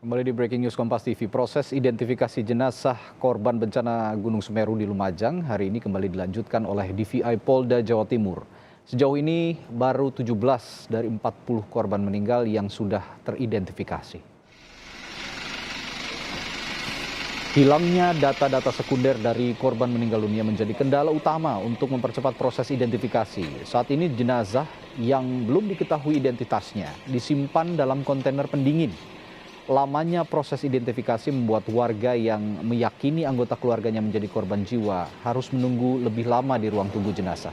Kembali di Breaking News Kompas TV, proses identifikasi jenazah korban bencana Gunung Semeru di Lumajang hari ini kembali dilanjutkan oleh DVI Polda Jawa Timur. Sejauh ini baru 17 dari 40 korban meninggal yang sudah teridentifikasi. Hilangnya data-data sekunder dari korban meninggal dunia menjadi kendala utama untuk mempercepat proses identifikasi. Saat ini jenazah yang belum diketahui identitasnya disimpan dalam kontainer pendingin. Lamanya proses identifikasi membuat warga yang meyakini anggota keluarganya menjadi korban jiwa harus menunggu lebih lama di ruang tunggu jenazah.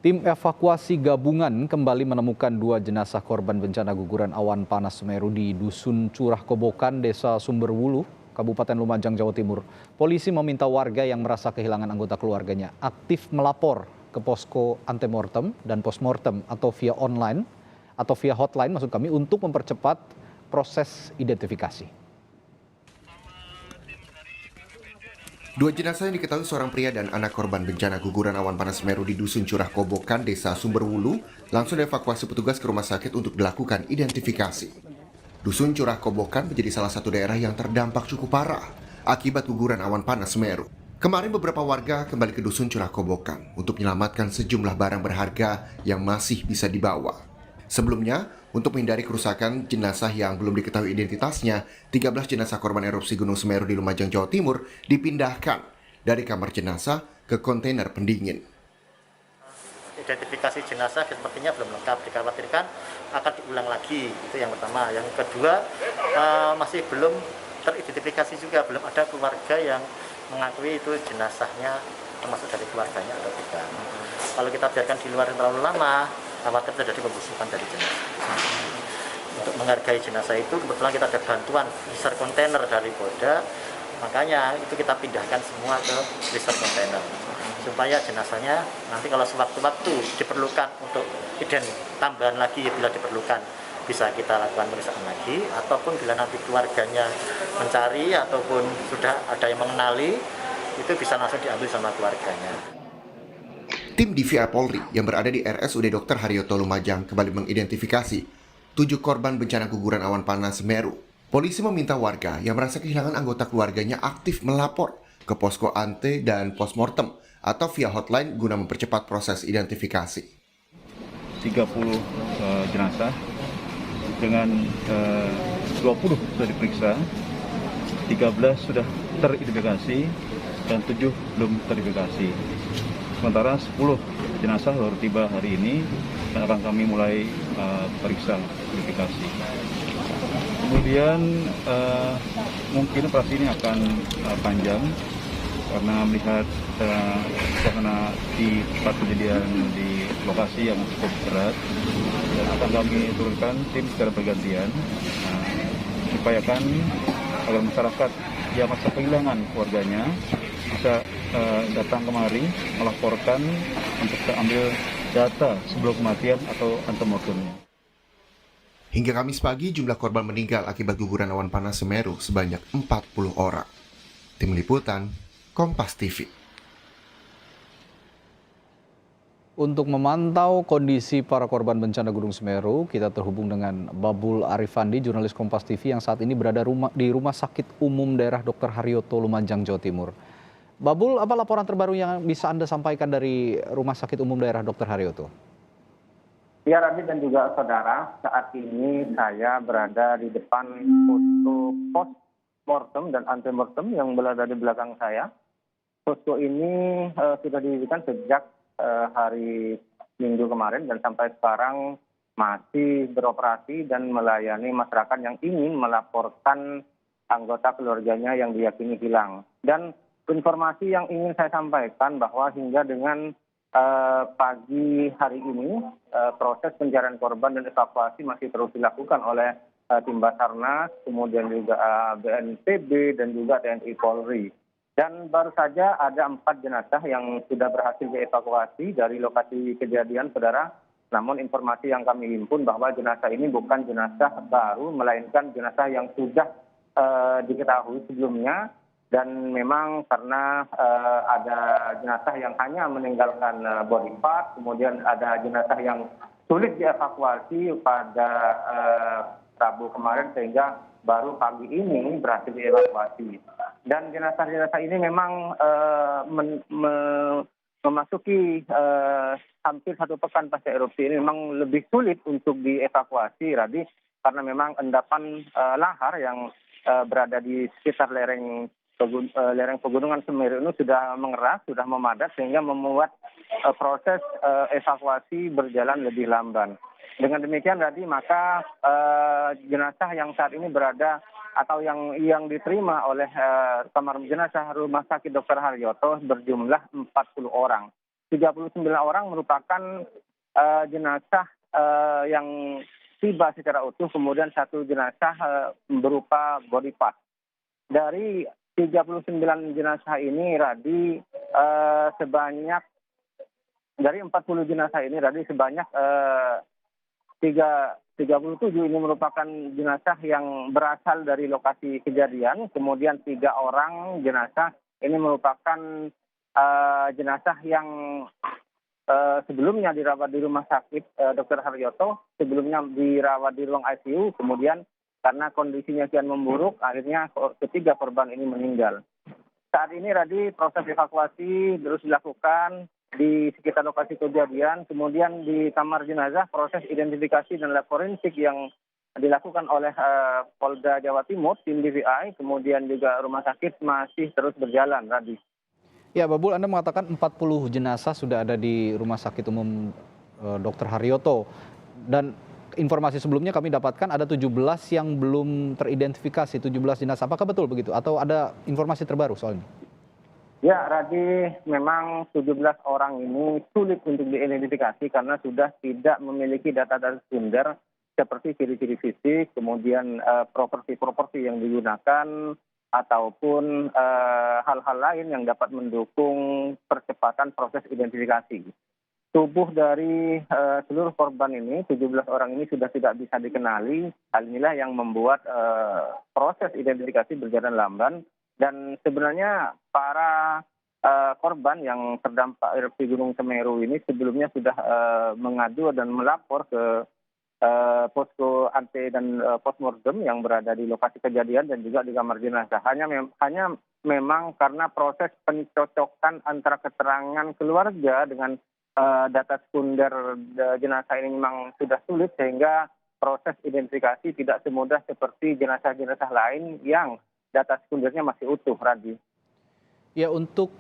Tim evakuasi gabungan kembali menemukan 2 jenazah korban bencana guguran awan panas Semeru di Dusun Curah Kobokan, Desa Sumberwulu, Kabupaten Lumajang, Jawa Timur. Polisi meminta warga yang merasa kehilangan anggota keluarganya aktif melapor ke posko antemortem dan postmortem atau via online atau via hotline maksud kami untuk mempercepat proses identifikasi. 2 jenazah yang diketahui seorang pria dan anak korban bencana guguran awan panas Semeru di Dusun Curah Kobokan, Desa Sumberwulu, langsung dievakuasi petugas ke rumah sakit untuk dilakukan identifikasi. Dusun Curah Kobokan menjadi salah satu daerah yang terdampak cukup parah akibat guguran awan panas Semeru. Kemarin beberapa warga kembali ke Dusun Curah Kobokan untuk menyelamatkan sejumlah barang berharga yang masih bisa dibawa. Sebelumnya, untuk menghindari kerusakan jenazah yang belum diketahui identitasnya, 13 jenazah korban erupsi Gunung Semeru di Lumajang, Jawa Timur dipindahkan dari kamar jenazah ke kontainer pendingin. Identifikasi jenazah sepertinya belum lengkap, dikhawatirkan akan diulang lagi, itu yang pertama. Yang kedua, masih belum teridentifikasi juga, belum ada keluarga yang mengakui itu jenazahnya termasuk dari keluarganya atau tidak. Kalau kita biarkan di luar terlalu lama, khawatir terjadi pembusukan dari jenazah. Untuk menghargai jenazah itu, kebetulan kita ada bantuan freezer kontainer dari Polda, makanya itu kita pindahkan semua ke freezer kontainer. Supaya jenazahnya nanti kalau sewaktu-waktu diperlukan untuk tambahan lagi bila diperlukan, bisa kita lakukan pemeriksaan lagi, ataupun bila nanti keluarganya mencari ataupun sudah ada yang mengenali, itu bisa langsung diambil sama keluarganya. Tim DVI Polri yang berada di RSUD Dr. Haryoto Lumajang kembali mengidentifikasi 7 korban bencana guguran awan panas Semeru. Polisi meminta warga yang merasa kehilangan anggota keluarganya aktif melapor ke posko ante dan postmortem atau via hotline guna mempercepat proses identifikasi. 30 jenazah dengan 20 sudah diperiksa, 13 sudah teridentifikasi dan 7 belum teridentifikasi. Sementara 10 jenazah baru tiba hari ini dan akan kami mulai periksa identifikasi. Kemudian mungkin operasi ini akan panjang karena melihat suasana di tempat kejadian di lokasi yang cukup berat, dan akan kami turunkan tim secara bergantian upayakan agar masyarakat yang merasa kehilangan keluarganya bisa datang kemari melaporkan untuk kita ambil data sebelum kematian atau antemortemnya. Hingga Kamis pagi, jumlah korban meninggal akibat guguran awan panas Semeru sebanyak 40 orang. Tim Liputan, Kompas TV. Untuk memantau kondisi para korban bencana Gunung Semeru, kita terhubung dengan Babul Arifandi, jurnalis Kompas TV yang saat ini berada di Rumah Sakit Umum Daerah Dr. Haryoto, Lumajang, Jawa Timur. Babul, apa laporan terbaru yang bisa Anda sampaikan dari Rumah Sakit Umum Daerah Dr. Haryoto? Ya, Radit dan juga saudara, saat ini saya berada di depan posko postmortem dan antemortem yang berada di belakang saya. Posko ini sudah didirikan sejak hari Minggu kemarin dan sampai sekarang masih beroperasi dan melayani masyarakat yang ingin melaporkan anggota keluarganya yang diyakini hilang. Dan informasi yang ingin saya sampaikan bahwa hingga dengan pagi hari ini proses pencarian korban dan evakuasi masih terus dilakukan oleh tim Basarnas, kemudian juga BNPB dan juga TNI Polri. Dan baru saja ada 4 jenazah yang sudah berhasil dievakuasi dari lokasi kejadian, saudara. Namun informasi yang kami himpun bahwa jenazah ini bukan jenazah baru, melainkan jenazah yang sudah diketahui sebelumnya. Dan memang karena ada jenazah yang hanya meninggalkan body part, kemudian ada jenazah yang sulit dievakuasi pada Rabu kemarin sehingga baru pagi ini berhasil dievakuasi. Dan jenazah-jenazah ini memang memasuki hampir 1 pekan pasca erupsi ini memang lebih sulit untuk dievakuasi, Radi, karena memang endapan lahar yang berada di sekitar lereng pegunungan Semeru ini sudah mengeras, sudah memadat sehingga membuat proses evakuasi berjalan lebih lamban. Dengan demikian tadi maka jenazah yang saat ini berada atau yang diterima oleh kamar jenazah Rumah Sakit Dr. Haryoto berjumlah 40 orang. 39 orang merupakan jenazah yang tiba secara utuh, kemudian 1 jenazah berupa body part. Dari 39 jenazah ini, Radi, dari 40 jenazah ini, Radi, sebanyak 37 ini merupakan jenazah yang berasal dari lokasi kejadian, kemudian 3 orang jenazah ini merupakan jenazah yang sebelumnya dirawat di Rumah Sakit Dr. Haryoto, sebelumnya dirawat di ruang ICU, kemudian karena kondisinya kian memburuk, akhirnya ketiga korban ini meninggal. Saat ini, Radi, proses evakuasi terus dilakukan di sekitar lokasi kejadian, kemudian di kamar jenazah proses identifikasi dan lab forensik yang dilakukan oleh Polda Jawa Timur, tim DVI, kemudian juga rumah sakit masih terus berjalan, Radi. Ya, Babul, Anda mengatakan 40 jenazah sudah ada di Rumah Sakit Umum Dr. Haryoto. Dan informasi sebelumnya kami dapatkan ada 17 yang belum teridentifikasi, 17 jenazah. Apakah betul begitu? Atau ada informasi terbaru soalnya? Ya, Radi, memang 17 orang ini sulit untuk diidentifikasi karena sudah tidak memiliki data-data sekunder seperti ciri-ciri fisik, kemudian properti-properti yang digunakan, ataupun hal-hal lain yang dapat mendukung percepatan proses identifikasi. Tubuh dari seluruh korban ini, 17 orang ini sudah tidak bisa dikenali. Hal inilah yang membuat proses identifikasi berjalan lamban. Dan sebenarnya para korban yang terdampak erupsi Gunung Semeru ini sebelumnya sudah mengadu dan melapor ke posko ante dan postmortem yang berada di lokasi kejadian dan juga di kamar jenazah. Hanya memang karena proses pencocokan antara keterangan keluarga dengan data sekunder jenazah ini memang sudah sulit sehingga proses identifikasi tidak semudah seperti jenazah-jenazah lain yang data sekundernya masih utuh, Radi. Ya, untuk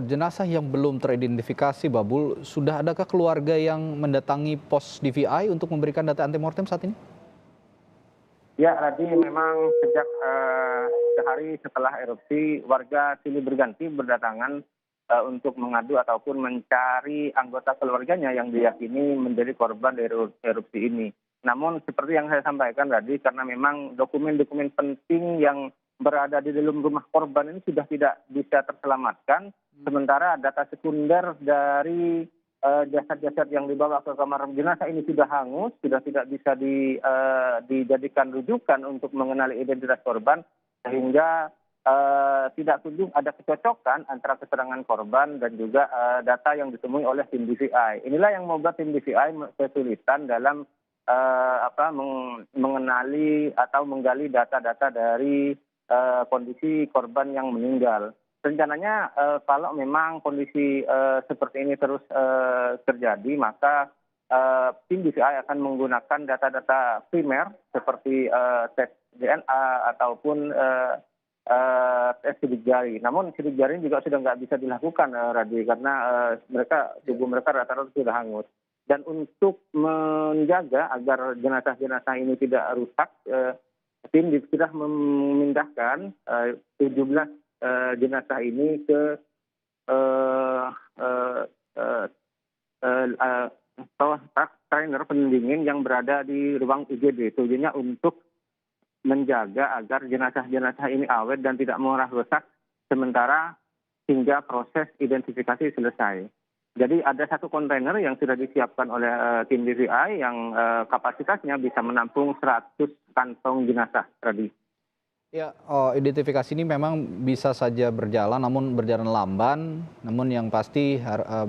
jenazah yang belum teridentifikasi, Babul, sudah adakah keluarga yang mendatangi pos DVI untuk memberikan data antemortem saat ini? Ya, Radi, memang sejak sehari setelah erupsi, warga silih berganti berdatangan untuk mengadu ataupun mencari anggota keluarganya yang diyakini menjadi korban dari erupsi ini. Namun seperti yang saya sampaikan tadi, karena memang dokumen-dokumen penting yang berada di dalam rumah korban ini sudah tidak bisa terselamatkan, sementara data sekunder dari jasad-jasad yang dibawa ke kamar jenazah ini sudah hangus, sudah tidak bisa dijadikan rujukan untuk mengenali identitas korban, sehingga tidak kunjung ada kecocokan antara keterangan korban dan juga data yang ditemui oleh tim DVI. Inilah yang membuat tim DVI kesulitan dalam mengenali atau menggali data-data dari kondisi korban yang meninggal. Rencananya kalau memang kondisi seperti ini terus terjadi, maka tim DVI akan menggunakan data-data primer seperti tes DNA ataupun tes sidik jari. Namun sidik jari juga sudah nggak bisa dilakukan, Radi, karena tubuh mereka rata-rata sudah hangus. Dan untuk menjaga agar jenazah-jenazah ini tidak rusak, tim sudah memindahkan 17 jenazah ini ke bawah trainer pendingin yang berada di ruang UGD. Tujuannya untuk menjaga agar jenazah-jenazah ini awet dan tidak murah rusak sementara hingga proses identifikasi selesai. Jadi ada satu kontainer yang sudah disiapkan oleh tim DVI yang kapasitasnya bisa menampung 100 kantong jenazah, Radi. Ya, identifikasi ini memang bisa saja berjalan, namun berjalan lamban. Namun yang pasti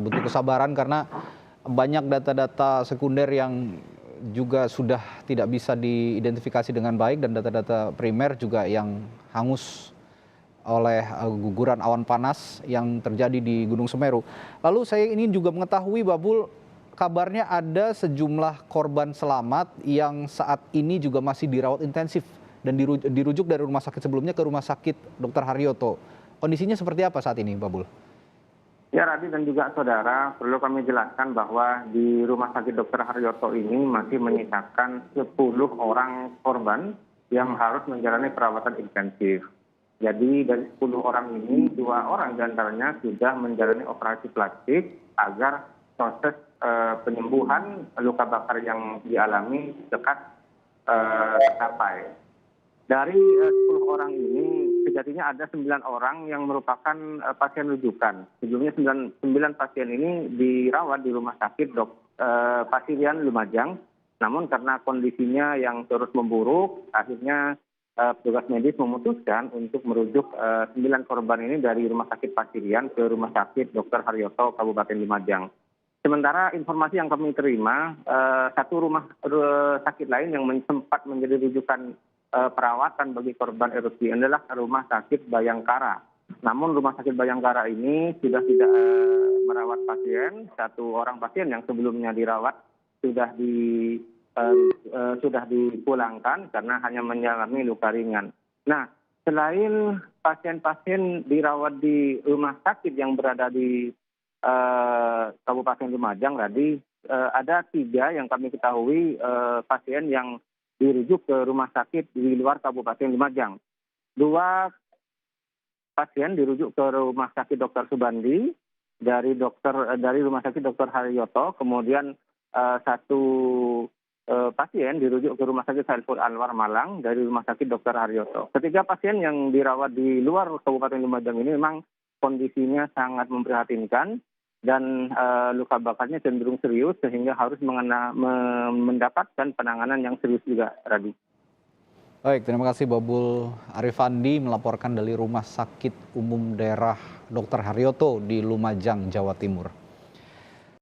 butuh kesabaran karena banyak data-data sekunder yang juga sudah tidak bisa diidentifikasi dengan baik dan data-data primer juga yang hangus oleh guguran awan panas yang terjadi di Gunung Semeru. Lalu saya ini juga mengetahui, Babul, kabarnya ada sejumlah korban selamat yang saat ini juga masih dirawat intensif dan dirujuk dari rumah sakit sebelumnya ke rumah sakit Dr. Haryoto. Kondisinya seperti apa saat ini, Babul? Ya, Radhi dan juga saudara, perlu kami jelaskan bahwa di Rumah Sakit Dr. Haryoto ini masih menyisakan 10 orang korban yang harus menjalani perawatan intensif. Jadi dari 10 orang ini, 2 orang diantaranya sudah menjalani operasi plastik agar proses penyembuhan luka bakar yang dialami dekat tercapai. Dari 10 orang ini, sejatinya ada 9 orang yang merupakan pasien rujukan. Sebelumnya 9 pasien ini dirawat di Rumah Sakit Pasirian Lumajang. Namun karena kondisinya yang terus memburuk, akhirnya petugas medis memutuskan untuk merujuk 9 korban ini dari Rumah Sakit Pasirian ke Rumah Sakit Dr. Haryoto Kabupaten Lumajang. Sementara informasi yang kami terima, satu rumah sakit lain yang sempat menjadi rujukan perawatan bagi korban erupsi adalah Rumah Sakit Bayangkara. Namun Rumah Sakit Bayangkara ini sudah tidak merawat pasien. 1 orang pasien yang sebelumnya dirawat sudah dipulangkan karena hanya mengalami luka ringan. Nah, selain pasien-pasien dirawat di rumah sakit yang berada di Kabupaten Lumajang, tadi ada 3 yang kami ketahui pasien yang dirujuk ke rumah sakit di luar Kabupaten Lumajang. 2 pasien dirujuk ke Rumah Sakit Dr. Subandi dari Rumah Sakit Dr. Haryoto, kemudian 1 pasien dirujuk ke Rumah Sakit Saiful Anwar Malang dari Rumah Sakit Dr. Haryoto. Ketiga pasien yang dirawat di luar Kabupaten Lumajang ini memang kondisinya sangat memprihatinkan dan luka bakarnya cenderung serius sehingga harus mendapatkan penanganan yang serius juga, Radhi. Baik, terima kasih Babul Arifandi melaporkan dari Rumah Sakit Umum Daerah Dr. Haryoto di Lumajang, Jawa Timur.